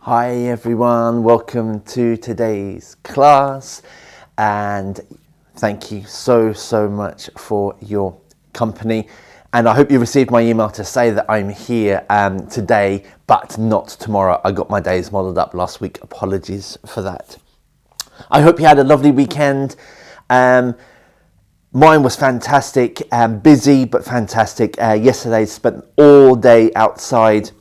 Hi everyone, welcome to today's class and thank you so much for your company, and I hope you received my email to say that I'm here today but not tomorrow. I got my days muddled up last week, apologies for that. I hope you had a lovely weekend. Mine was fantastic, busy but fantastic. Yesterday spent all day outside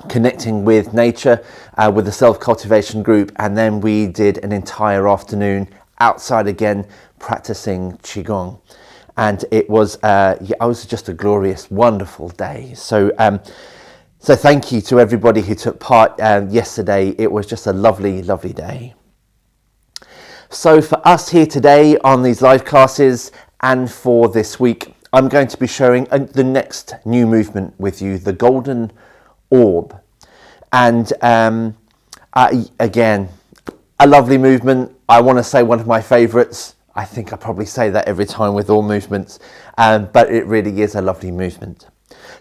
connecting with nature with the self-cultivation group, and then we did an entire afternoon outside again practicing Qigong, and it was just a glorious, wonderful day. So thank you to everybody who took part yesterday. It was just a lovely day. So for us here today on these live classes and for this week, I'm going to be sharing the next new movement with you, the Golden Orb. And again, a lovely movement. I want to say one of my favorites. I think I probably say that every time with all movements, but it really is a lovely movement.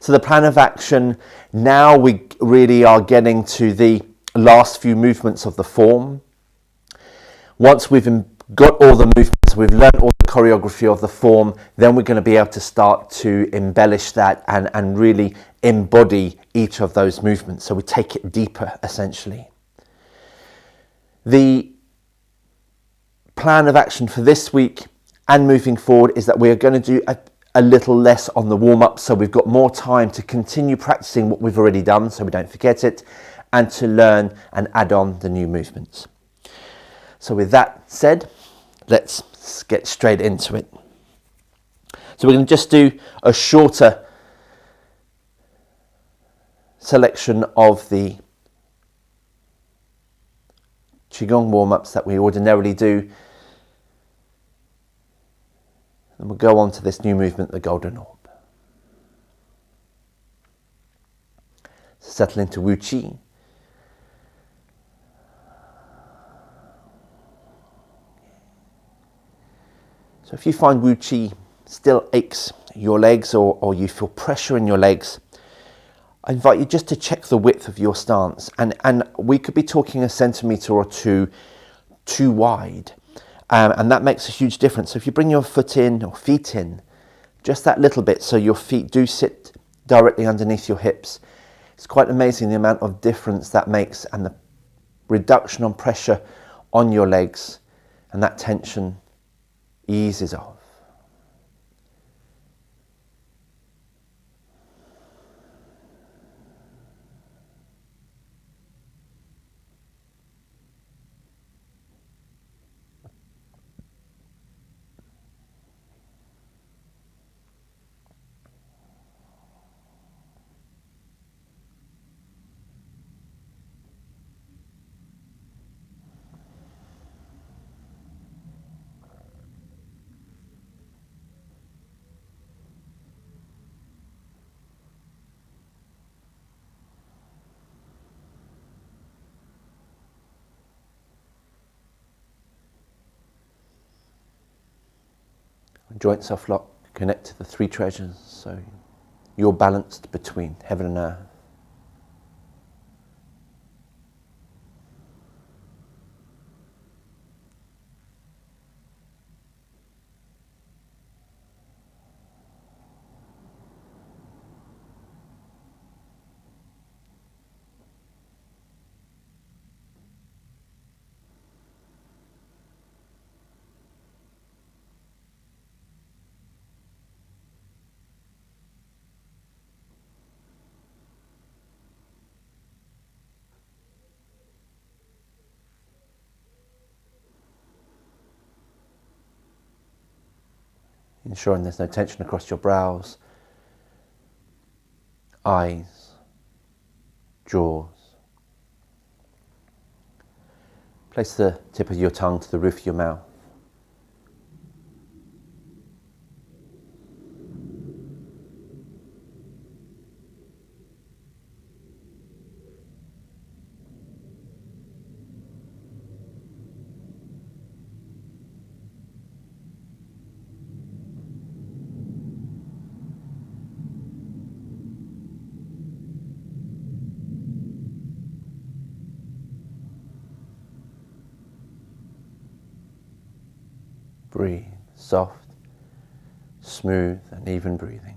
So the plan of action, now we really are getting to the last few movements of the form. Once we've got all the movements, we've learned all the choreography of the form, then we're going to be able to start to embellish that and really embody each of those movements. So we take it deeper, essentially. The plan of action for this week and moving forward is that we're going to do a little less on the warm-up, so we've got more time to continue practicing what we've already done so we don't forget it, and to learn and add on the new movements. So with that said, let's get straight into it. So we're going to just do a shorter selection of the Qigong warm-ups that we ordinarily do. And we'll go on to this new movement, the Golden Orb. So settle into Wu Qi. So if you find Wu Qi still aches your legs or you feel pressure in your legs, I invite you just to check the width of your stance. And we could be talking a centimetre or two too wide. And that makes a huge difference. So if you bring your foot in or feet in, just that little bit, so your feet do sit directly underneath your hips, it's quite amazing the amount of difference that makes, and the reduction on pressure on your legs, and that tension eases off. Joint soft lock, connect to the three treasures, so you're balanced between heaven and earth. Ensuring there's no tension across your brows, eyes, jaws. Place the tip of your tongue to the roof of your mouth. Breathe, soft, smooth and even breathing.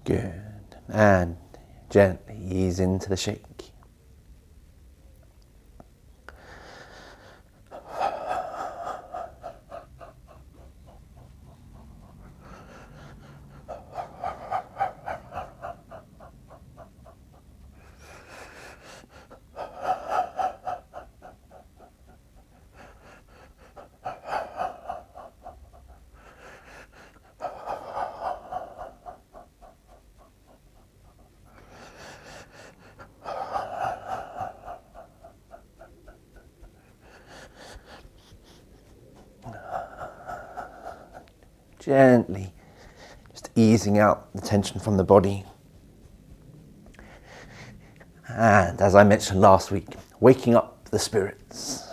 Good. And gently ease into the shake. Gently, just easing out the tension from the body. And as I mentioned last week, waking up the spirits.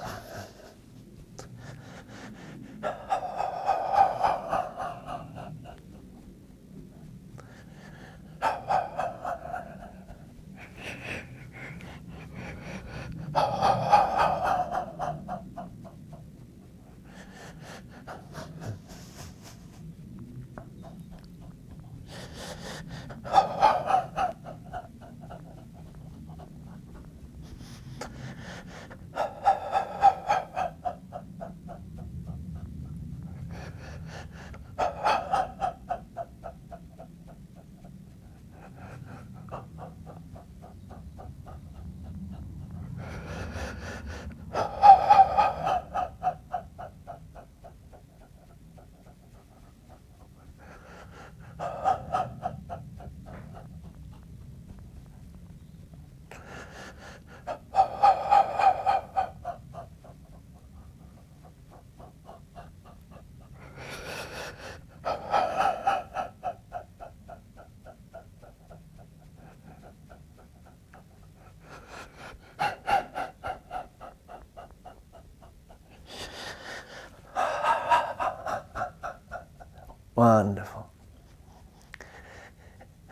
Wonderful.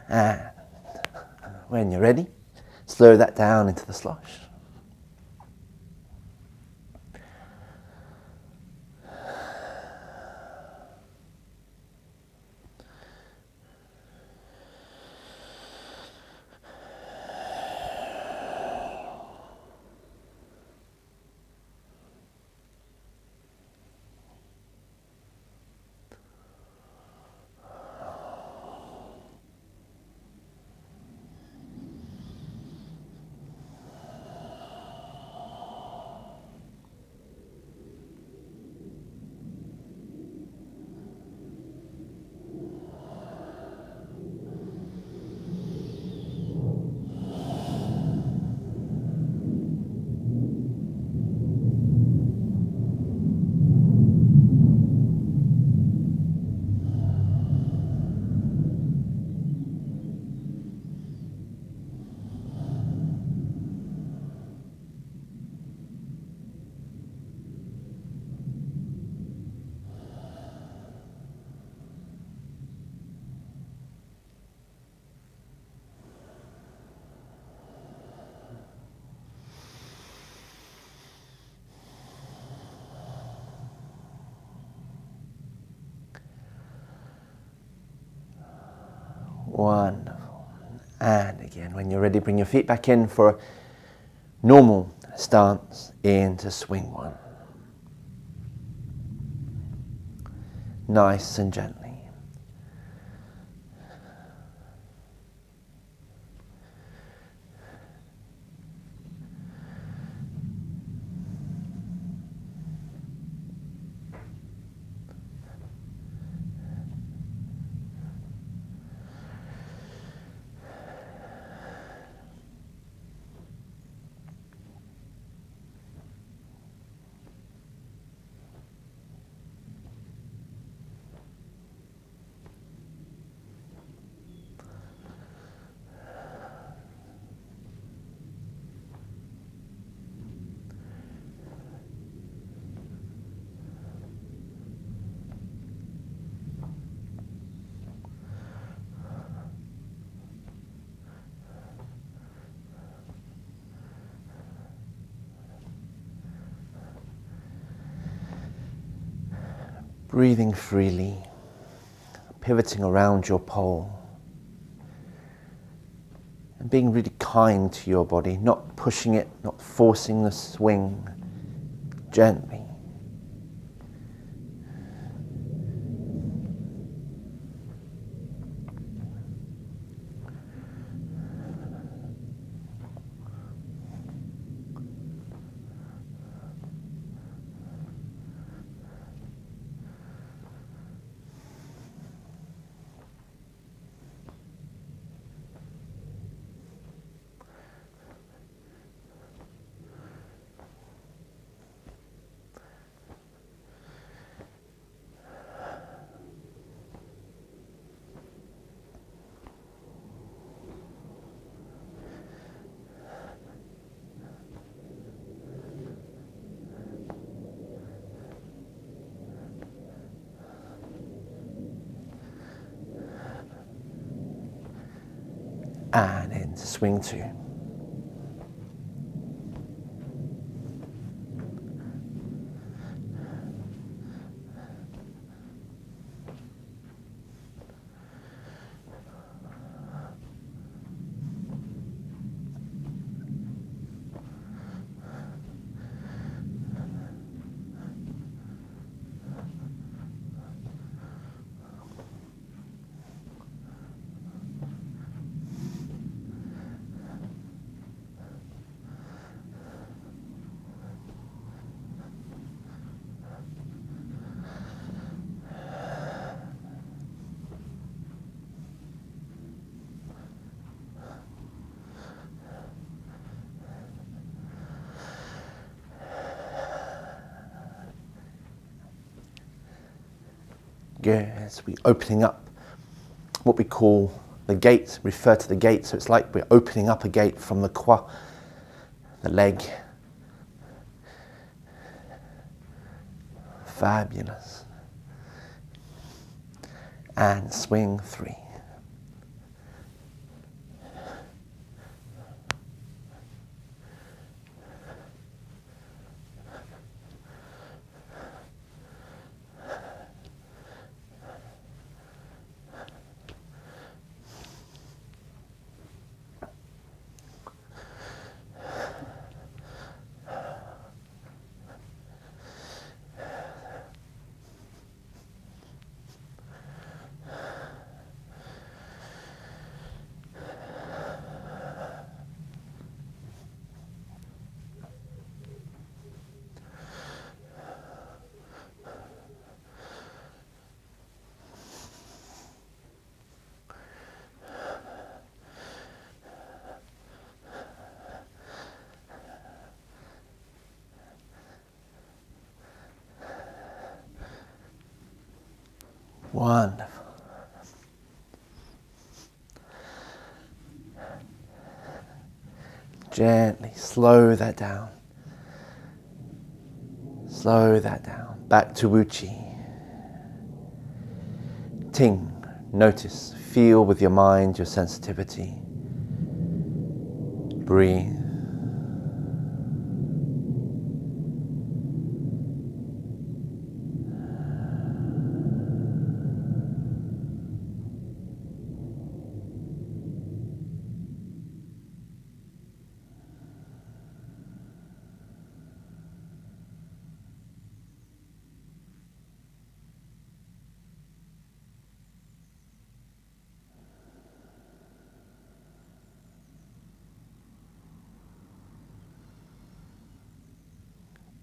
And when you're ready, slow that down into the slosh. Wonderful. And again, when you're ready, bring your feet back in for a normal stance into swing one. Nice and gently. Breathing freely, pivoting around your pole, and being really kind to your body, not pushing it, not forcing the swing, gently. And into swing two. Good. So we're opening up what we call the gate, refer to the gate. So it's like we're opening up a gate from the kwa, the leg. Fabulous. And swing three. Wonderful. Gently slow that down. Slow that down. Back to Wuchi. Ting. Notice, feel with your mind your sensitivity. Breathe.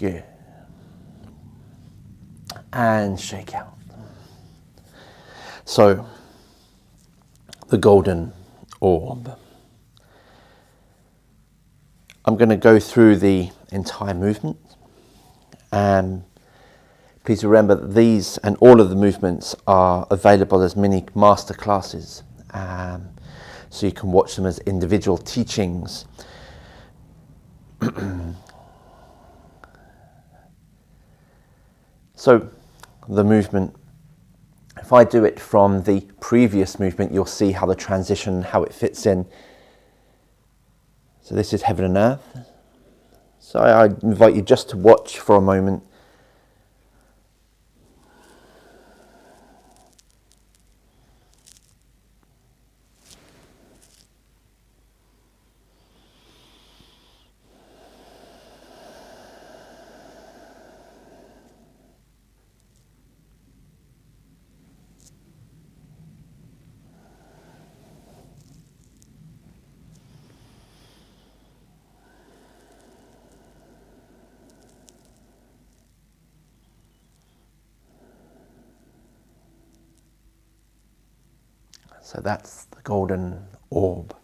Good. And shake out. So, the Golden Orb. I'm going to go through the entire movement. Please remember that these and all of the movements are available as mini masterclasses. So you can watch them as individual teachings. So the movement, if I do it from the previous movement, you'll see how the transition, how it fits in. So this is heaven and earth. So I invite you just to watch for a moment. So that's the Golden Orb.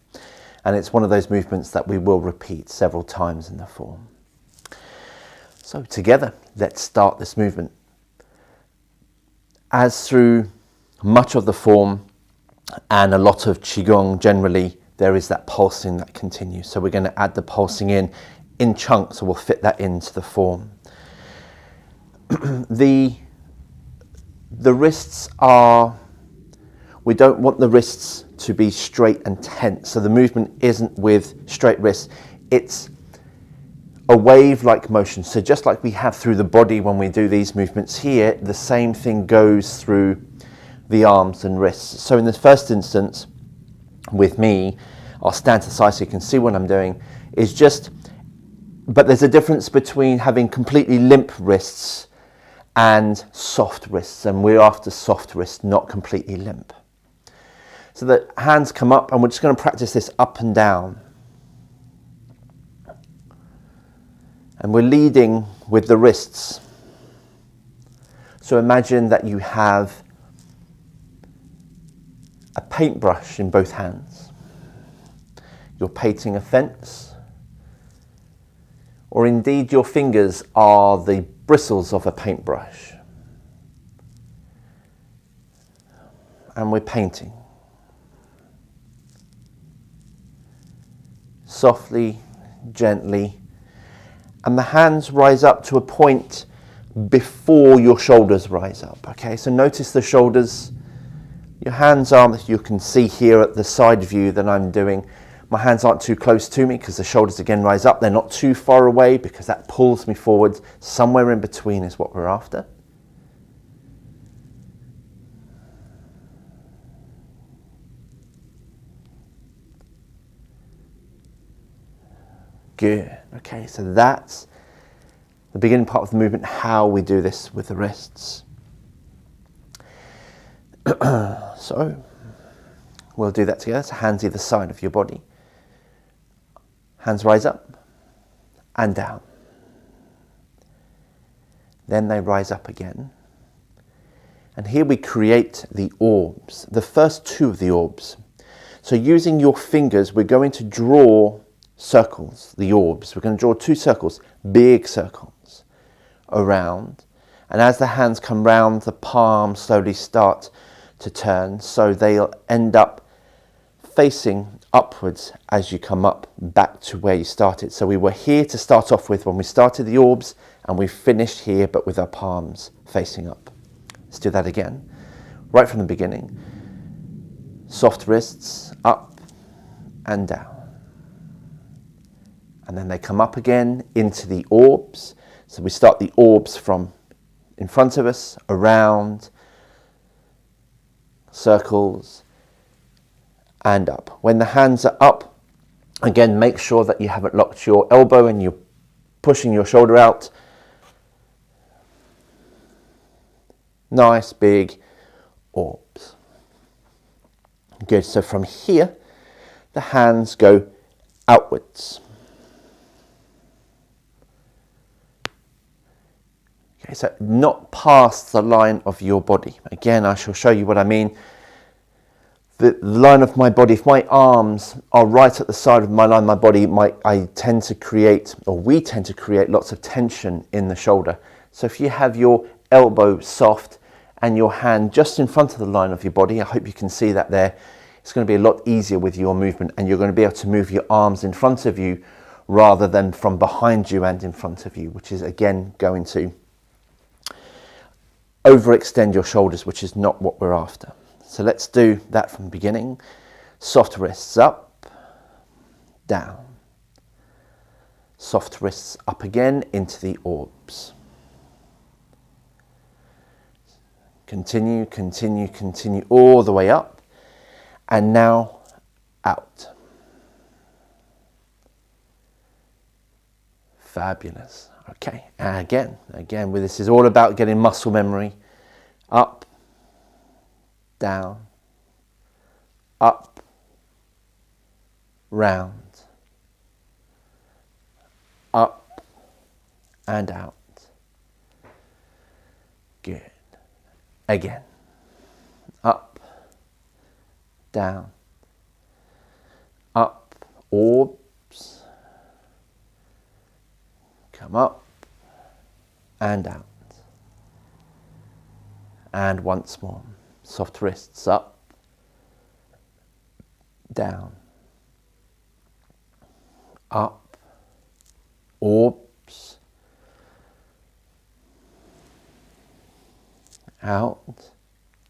And it's one of those movements that we will repeat several times in the form. So together, let's start this movement. As through much of the form and a lot of Qigong generally, there is that pulsing that continues. So we're going to add the pulsing in chunks, so we'll fit that into the form. The wrists are... We don't want the wrists to be straight and tense. So the movement isn't with straight wrists. It's a wave-like motion. So just like we have through the body when we do these movements here, the same thing goes through the arms and wrists. So in this first instance, with me, I'll stand to the side so you can see what I'm doing, is just, but there's a difference between having completely limp wrists and soft wrists. And we're after soft wrists, not completely limp. So the hands come up, and we're just going to practice this up and down. And we're leading with the wrists. So imagine that you have a paintbrush in both hands. You're painting a fence, or indeed your fingers are the bristles of a paintbrush. And we're painting. Softly, gently, and the hands rise up to a point before your shoulders rise up. Okay, so notice the shoulders. Your hands aren't, you can see here at the side view that I'm doing, my hands aren't too close to me because the shoulders again rise up. They're not too far away because that pulls me forward. Somewhere in between is what we're after. Good. Okay, so that's the beginning part of the movement, how we do this with the wrists. So we'll do that together. So hands either side of your body. Hands rise up and down. Then they rise up again. And here we create the orbs, the first two of the orbs. So using your fingers, we're going to draw circles, the orbs. We're going to draw two circles, big circles around. And as the hands come round, the palms slowly start to turn. So they'll end up facing upwards as you come up back to where you started. So we were here to start off with when we started the orbs, and we finished here, but with our palms facing up. Let's do that again. Right from the beginning. Soft wrists, up and down. And then they come up again into the orbs. So we start the orbs from in front of us, around, circles, and up. When the hands are up, again, make sure that you haven't locked your elbow and you're pushing your shoulder out. Nice big orbs. Good. So from here, the hands go outwards. Okay, so not past the line of your body. Again, I shall show you what I mean. The line of my body, if my arms are right at the side of my line of my body, I tend to create, or we tend to create, lots of tension in the shoulder. So if you have your elbow soft and your hand just in front of the line of your body, I hope you can see that there, it's going to be a lot easier with your movement, and you're going to be able to move your arms in front of you rather than from behind you and in front of you, which is again going to overextend your shoulders, which is not what we're after. So let's do that from the beginning. Soft wrists up, down. Soft wrists up again into the orbs. Continue, continue, continue all the way up. And now out. Fabulous. Okay, and again, this is all about getting muscle memory. Up, down, up, round, up and out. Good. Again. Up, down, up, orbs, come up and out. And once more, soft wrists up, down, up, orbs, out.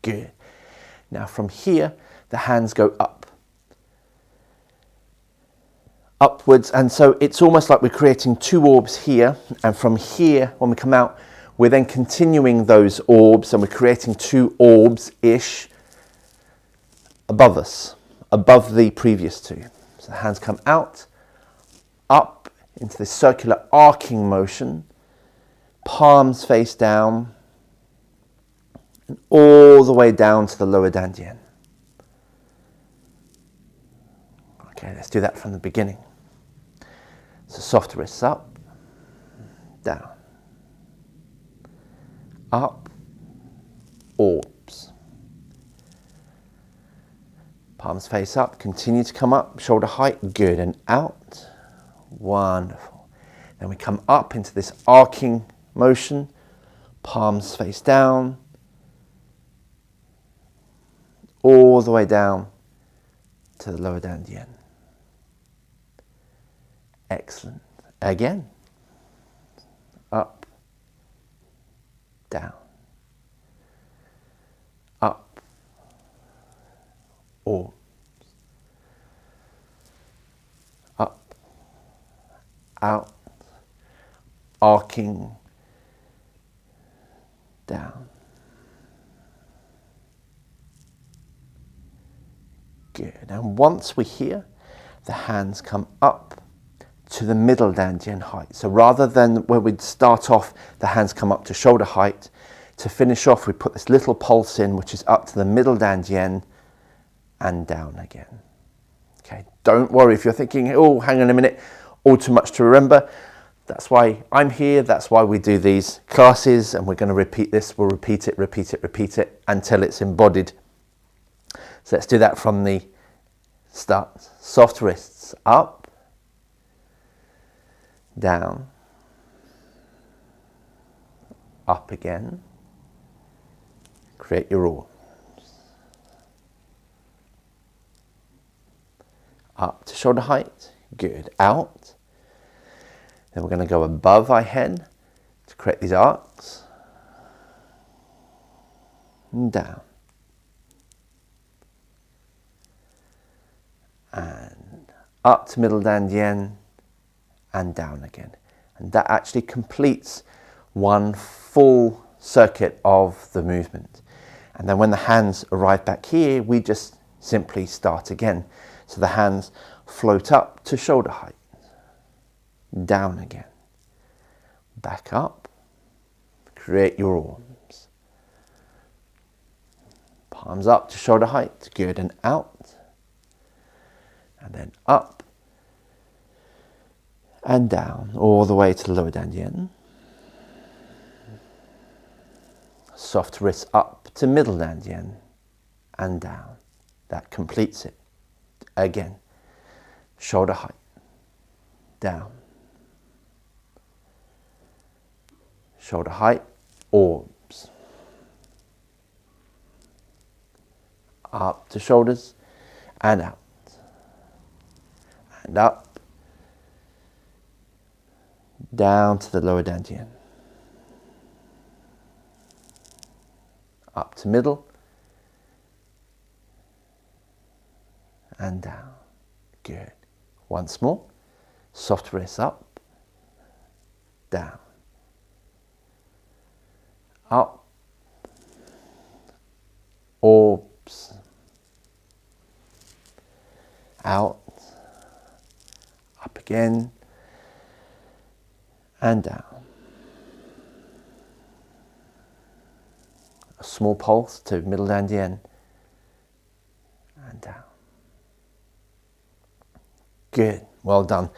Good. Now from here, the hands go up, upwards, and so it's almost like we're creating two orbs here, and from here, when we come out, we're then continuing those orbs, and we're creating two orbs-ish above us, above the previous two. So the hands come out, up into this circular arcing motion, palms face down, and all the way down to the lower dantian. Okay, let's do that from the beginning. So soft wrists up, down, up, orbs. Palms face up, continue to come up, shoulder height, good, and out. Wonderful. Then we come up into this arcing motion, palms face down, all the way down to the lower dantian. Excellent. Again. Up, down, up, orbs, up, out, arcing, down. Good. And once we're here, the hands come up to the middle dantian height. So rather than where we'd start off, the hands come up to shoulder height. To finish off, we put this little pulse in, which is up to the middle dantian and down again. Okay, don't worry if you're thinking, oh, hang on a minute, all too much to remember. That's why I'm here. That's why we do these classes, and we're going to repeat this. We'll repeat it, repeat it, repeat it until it's embodied. So let's do that from the start. Soft wrists up, down, up again, create your orbs, up to shoulder height, good, out, then we're going to go above our head to create these arcs, and down, and up to middle dantian, and down again. And that actually completes one full circuit of the movement. And then when the hands arrive back here, we just simply start again. So the hands float up to shoulder height, down again, back up, create your arms. Palms up to shoulder height, good, and out, and then up, and down, all the way to the lower dantian. Soft wrists up to middle dantian and down. That completes it. Again, shoulder height, down. Shoulder height, orbs. Up to shoulders and out. And up, down to the lower dantian. Up to middle and down. Good. Once more. Soft wrists up, down, up, orbs, out, up again, and down. A small pulse to middle dantian and down. Good, well done.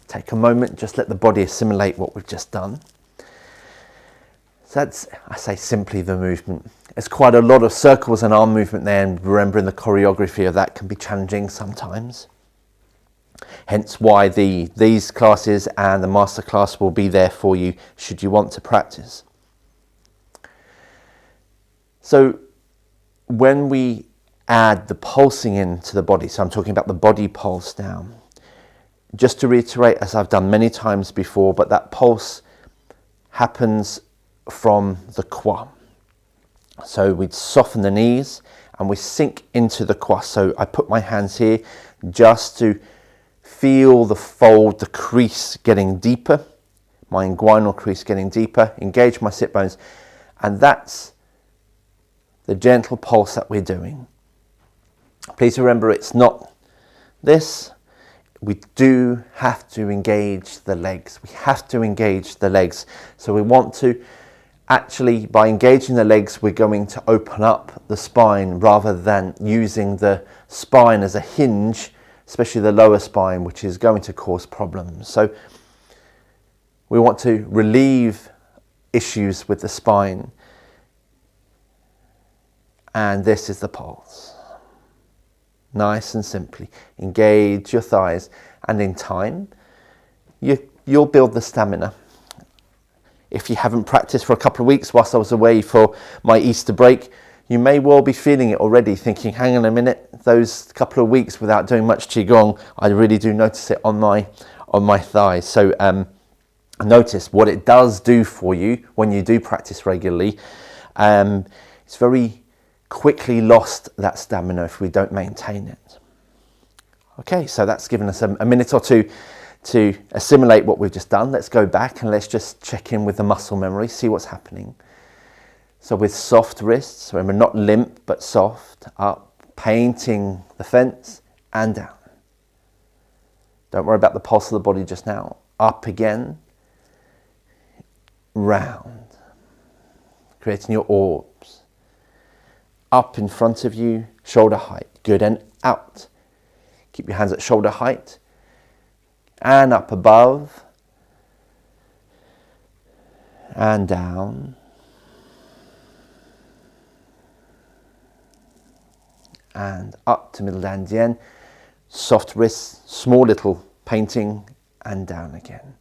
Take a moment, just let the body assimilate what we've just done. So that's, I say, simply the movement. There's quite a lot of circles and arm movement there, and remembering the choreography of that can be challenging sometimes. Hence why these classes and the masterclass will be there for you should you want to practice. So when we add the pulsing into the body, so I'm talking about the body pulse now, just to reiterate, as I've done many times before, but that pulse happens from the qua. So we'd soften the knees and we sink into the qua. So I put my hands here just to feel the fold, the crease getting deeper, my inguinal crease getting deeper, engage my sit bones, and that's the gentle pulse that we're doing. Please remember, it's not this. We do have to engage the legs. We have to engage the legs. So we want to actually, by engaging the legs, we're going to open up the spine rather than using the spine as a hinge, especially the lower spine, which is going to cause problems. So we want to relieve issues with the spine. And this is the pulse. Nice and simply. Engage your thighs, and in time, you'll build the stamina. If you haven't practiced for a couple of weeks whilst I was away for my Easter break, you may well be feeling it already, thinking, hang on a minute, those couple of weeks without doing much Qigong, I really do notice it on my thighs. So notice what it does do for you when you do practice regularly. It's very quickly lost, that stamina, if we don't maintain it. Okay, so that's given us a minute or two to assimilate what we've just done. Let's go back and let's just check in with the muscle memory, see what's happening. So with soft wrists, remember, not limp but soft, up, painting the fence and down. Don't worry about the pulse of the body just now. Up again, round, creating your orbs. Up in front of you, shoulder height, good, and out. Keep your hands at shoulder height, and up above, and down, and up to middle dantian, soft wrists, small little painting, and down again.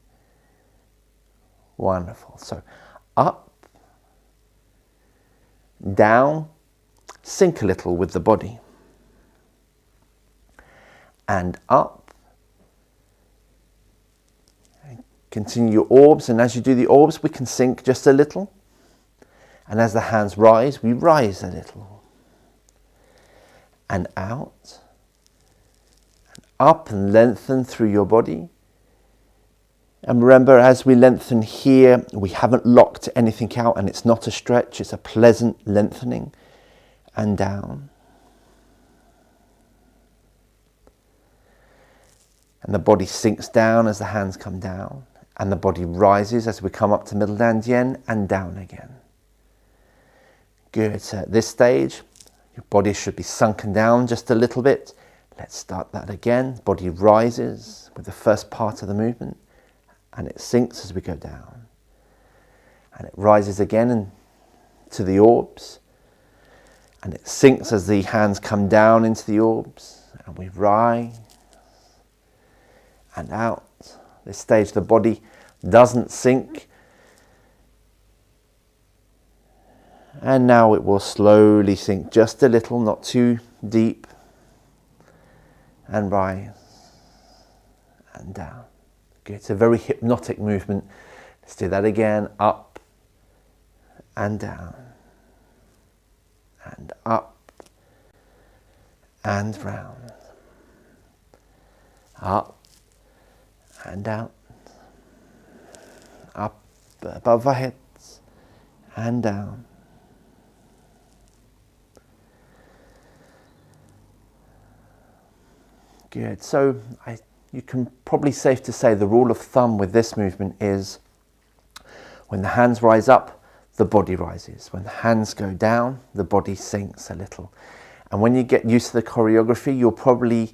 Wonderful. So up, down, sink a little with the body, and up. Continue your orbs, and as you do the orbs, we can sink just a little, and as the hands rise, we rise a little, and out, and up, and lengthen through your body. And remember, as we lengthen here, we haven't locked anything out, and it's not a stretch, it's a pleasant lengthening. And down. And the body sinks down as the hands come down, and the body rises as we come up to middle dantian and down again. Good. So at this stage, your body should be sunken down just a little bit. Let's start that again. Body rises with the first part of the movement, and it sinks as we go down. And it rises again and to the orbs, and it sinks as the hands come down into the orbs, and we rise and out. This stage the body doesn't sink, and now it will slowly sink just a little, not too deep, and rise and down. Good. It's a very hypnotic movement. Let's do that again. Up and down and up and round, up and out, up above our heads and down. Good. So you can probably safe to say the rule of thumb with this movement is when the hands rise up, the body rises. When the hands go down, the body sinks a little. And when you get used to the choreography, you'll probably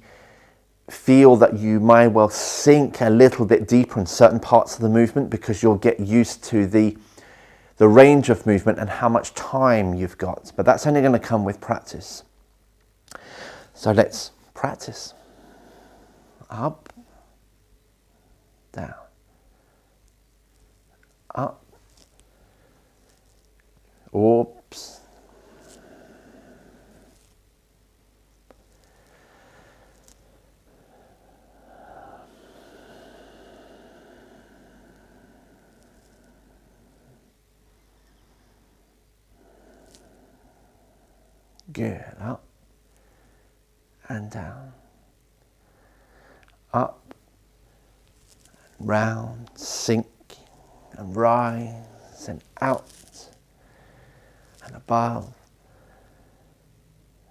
feel that you might well sink a little bit deeper in certain parts of the movement, because you'll get used to the range of movement and how much time you've got. But that's only going to come with practice. So let's practice. Up, down, up, orbs, good, up and down, up, round, sink and rise and out and above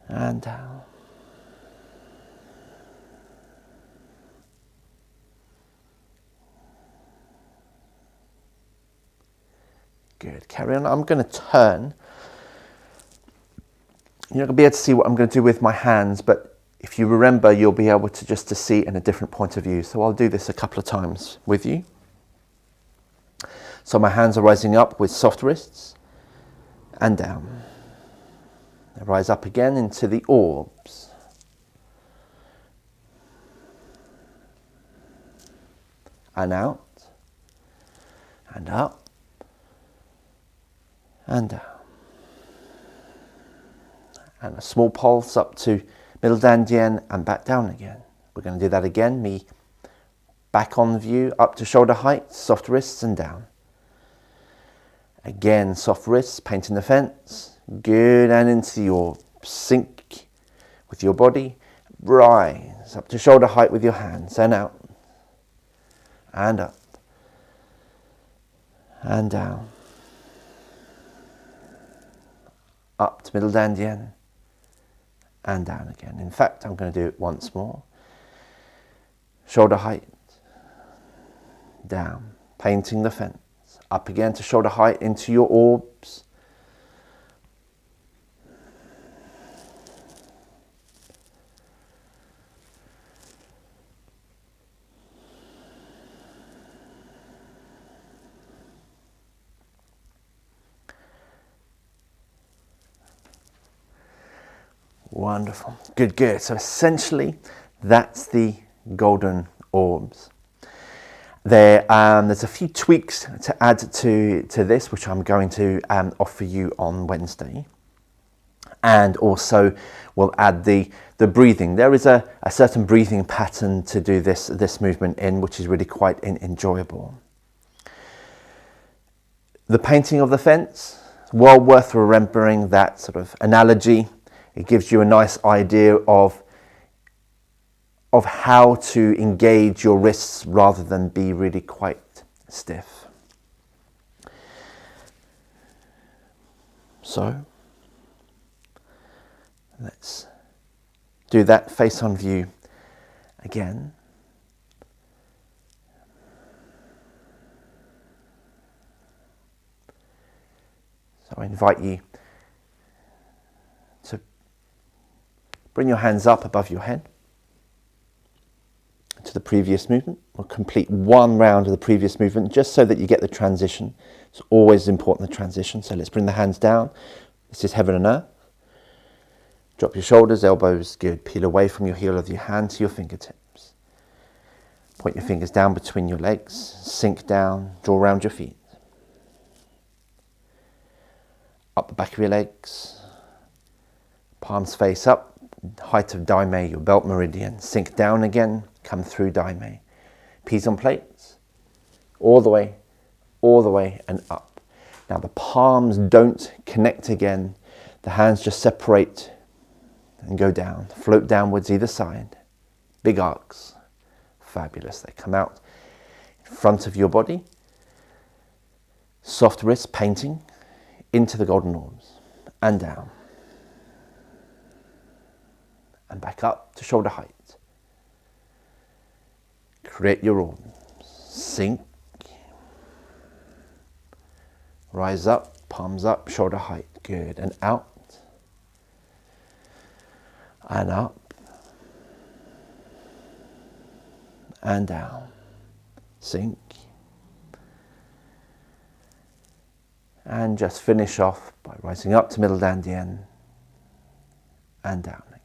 and down. Good, carry on. I'm going to turn. You're not going to be able to see what I'm going to do with my hands, but if you remember, you'll be able to just to see it in a different point of view. So I'll do this a couple of times with you. So my hands are rising up with soft wrists and down. They rise up again into the orbs. And out. And up. And down. And a small pulse up to middle dantian and back down again. We're going to do that again. Me back on view, up to shoulder height, soft wrists and down. Again, soft wrists, painting the fence. Good, and into the orb. Sink with your body. Rise up to shoulder height with your hands and out. And up. And down. Up to middle dantian. And down again. In fact, I'm going to do it once more. Shoulder height, down, painting the fence. Up again to shoulder height into your orbs. Wonderful. Good, good. So essentially, that's the Golden Orbs. There's a few tweaks to add to this, which I'm going to offer you on Wednesday. And also we'll add the breathing. There is a certain breathing pattern to do this movement in, which is really quite enjoyable. The painting of the fence, well worth remembering that sort of analogy. It gives you a nice idea of how to engage your wrists rather than be really quite stiff. So let's do that face on view again. So I invite you to bring your hands up above your head, to to the previous movement. We'll complete one round of the previous movement just so that you get the transition. It's always important, the transition. So let's bring the hands down. This is heaven and earth. Drop your shoulders, elbows, good. Peel away from your heel of your hand to your fingertips. Point your fingers down between your legs. Sink down, draw around your feet. Up the back of your legs. Palms face up, height of Daime, your belt meridian. Sink down again, come through Daime. Peas on plates, all the way and up. Now the palms don't connect again. The hands just separate and go down. Float downwards either side. Big arcs. Fabulous. They come out in front of your body. Soft wrist painting into the Golden Orbs and down. And back up to shoulder height. Create your orbs. Sink. Rise up, palms up, shoulder height. Good. And out. And up. And down. Sink. And just finish off by rising up to middle dantian and down again.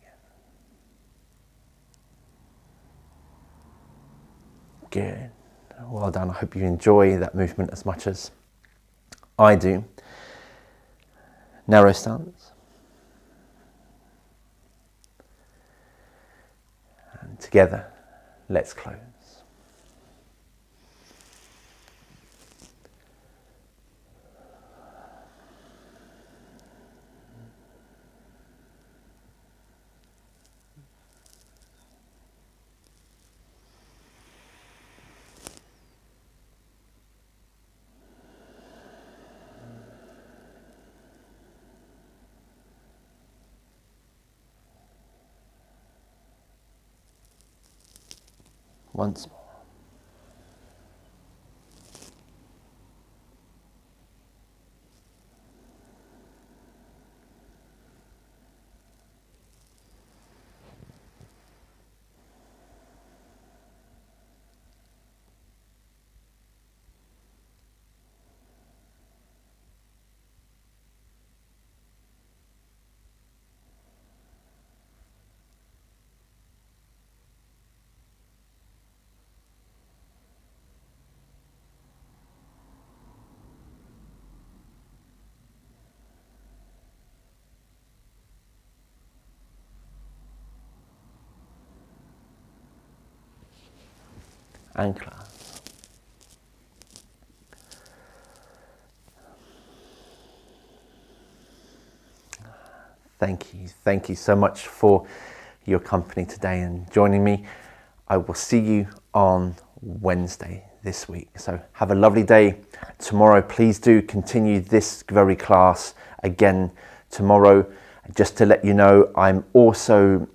Good. Well done. I hope you enjoy that movement as much as I do. Narrow stance. And together, let's close. Once more. And clasp. Thank you so much for your company today and joining me. I will see you on Wednesday this week. So have a lovely day tomorrow. Please do continue this very class again tomorrow. Just to let you know, I'm also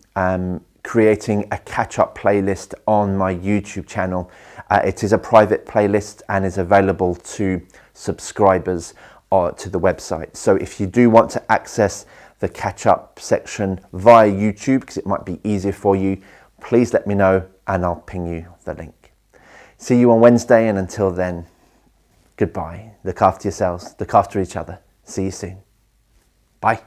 creating a catch-up playlist on my YouTube channel. It is a private playlist and is available to subscribers to the website. So if you do want to access the catch-up section via YouTube, because it might be easier for you, please let me know and I'll ping you the link. See you on Wednesday, and until then, goodbye. Look after yourselves, look after each other. See you soon. Bye.